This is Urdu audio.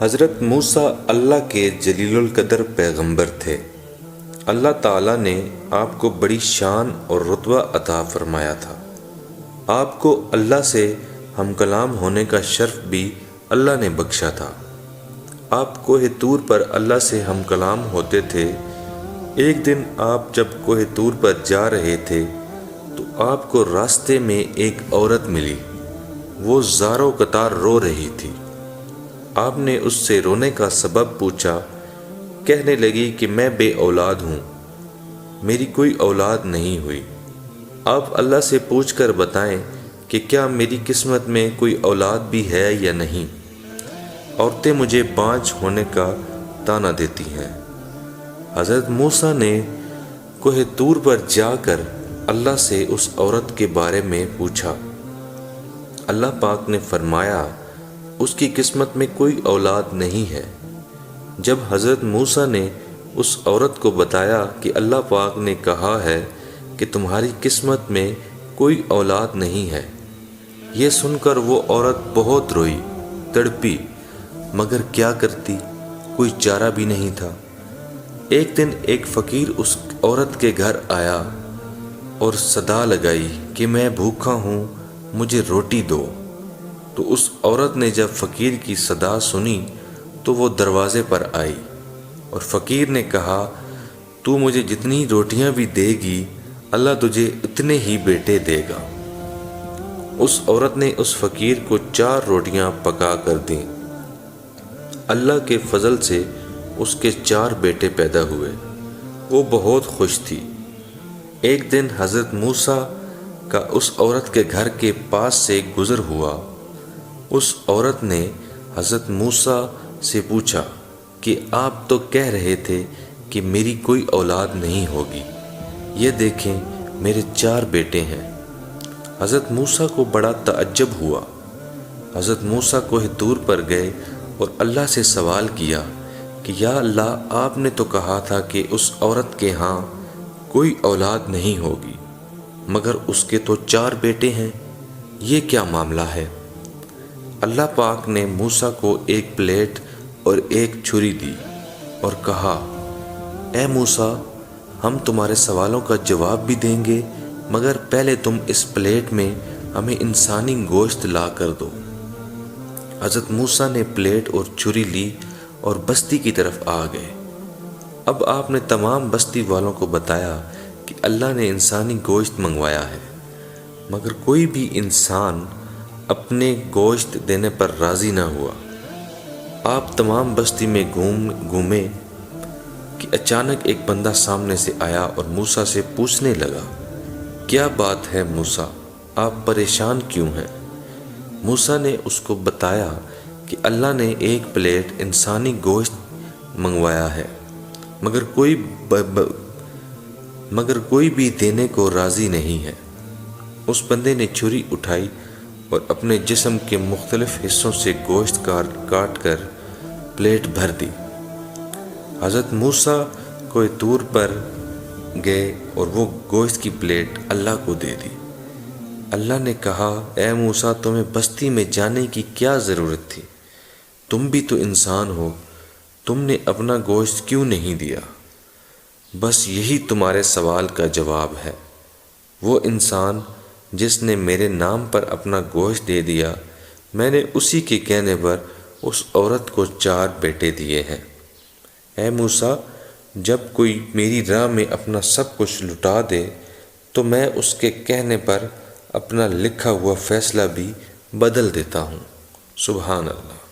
حضرت موسیٰ اللہ کے جلیل القدر پیغمبر تھے۔ اللہ تعالیٰ نے آپ کو بڑی شان اور رتبہ عطا فرمایا تھا۔ آپ کو اللہ سے ہم کلام ہونے کا شرف بھی اللہ نے بخشا تھا۔ آپ کوہ طور پر اللہ سے ہم کلام ہوتے تھے۔ ایک دن آپ جب کوہ طور پر جا رہے تھے تو آپ کو راستے میں ایک عورت ملی۔ وہ زار و قطار رو رہی تھی۔ آپ نے اس سے رونے کا سبب پوچھا۔ کہنے لگی کہ میں بے اولاد ہوں، میری کوئی اولاد نہیں ہوئی۔ آپ اللہ سے پوچھ کر بتائیں کہ کیا میری قسمت میں کوئی اولاد بھی ہے یا نہیں؟ عورتیں مجھے بانجھ ہونے کا طعنہ دیتی ہیں۔ حضرت موسیٰ نے کوہ طور پر جا کر اللہ سے اس عورت کے بارے میں پوچھا۔ اللہ پاک نے فرمایا اس کی قسمت میں کوئی اولاد نہیں ہے۔ جب حضرت موسیٰ نے اس عورت کو بتایا کہ اللہ پاک نے کہا ہے کہ تمہاری قسمت میں کوئی اولاد نہیں ہے، یہ سن کر وہ عورت بہت روئی، تڑپی، مگر کیا کرتی، کوئی چارہ بھی نہیں تھا۔ ایک دن ایک فقیر اس عورت کے گھر آیا اور صدا لگائی کہ میں بھوکا ہوں، مجھے روٹی دو۔ تو اس عورت نے جب فقیر کی صدا سنی تو وہ دروازے پر آئی اور فقیر نے کہا، تو مجھے جتنی روٹیاں بھی دے گی اللہ تجھے اتنے ہی بیٹے دے گا۔ اس عورت نے اس فقیر کو 4 روٹیاں پکا کر دیں۔ اللہ کے فضل سے اس کے 4 بیٹے پیدا ہوئے۔ وہ بہت خوش تھی۔ ایک دن حضرت موسیٰ کا اس عورت کے گھر کے پاس سے گزر ہوا۔ اس عورت نے حضرت موسیٰ سے پوچھا کہ آپ تو کہہ رہے تھے کہ میری کوئی اولاد نہیں ہوگی، یہ دیکھیں میرے 4 بیٹے ہیں۔ حضرت موسیٰ کو بڑا تعجب ہوا۔ حضرت موسیٰ کوہ طور پر گئے اور اللہ سے سوال کیا کہ یا اللہ، آپ نے تو کہا تھا کہ اس عورت کے ہاں کوئی اولاد نہیں ہوگی، مگر اس کے تو 4 بیٹے ہیں، یہ کیا معاملہ ہے؟ اللہ پاک نے موسیٰ کو ایک پلیٹ اور ایک چھری دی اور کہا، اے موسیٰ، ہم تمہارے سوالوں کا جواب بھی دیں گے، مگر پہلے تم اس پلیٹ میں ہمیں انسانی گوشت لا کر دو۔ حضرت موسیٰ نے پلیٹ اور چھری لی اور بستی کی طرف آ گئے۔ اب آپ نے تمام بستی والوں کو بتایا کہ اللہ نے انسانی گوشت منگوایا ہے، مگر کوئی بھی انسان اپنے گوشت دینے پر راضی نہ ہوا۔ آپ تمام بستی میں گھومے کہ اچانک ایک بندہ سامنے سے آیا اور موسیٰ سے پوچھنے لگا، کیا بات ہے موسیٰ، آپ پریشان کیوں ہیں؟ موسیٰ نے اس کو بتایا کہ اللہ نے ایک پلیٹ انسانی گوشت منگوایا ہے، مگر کوئی بھی دینے کو راضی نہیں ہے۔ اس بندے نے چھری اٹھائی اور اپنے جسم کے مختلف حصوں سے گوشت کاٹ کر پلیٹ بھر دی۔ حضرت موسیٰ کوہ طور پر گئے اور وہ گوشت کی پلیٹ اللہ کو دے دی۔ اللہ نے کہا، اے موسیٰ، تمہیں بستی میں جانے کی کیا ضرورت تھی؟ تم بھی تو انسان ہو، تم نے اپنا گوشت کیوں نہیں دیا؟ بس یہی تمہارے سوال کا جواب ہے۔ وہ انسان جس نے میرے نام پر اپنا گوشت دے دیا، میں نے اسی کے کہنے پر اس عورت کو 4 بیٹے دیے ہیں۔ اے موسیٰ، جب کوئی میری راہ میں اپنا سب کچھ لٹا دے تو میں اس کے کہنے پر اپنا لکھا ہوا فیصلہ بھی بدل دیتا ہوں۔ سبحان اللہ۔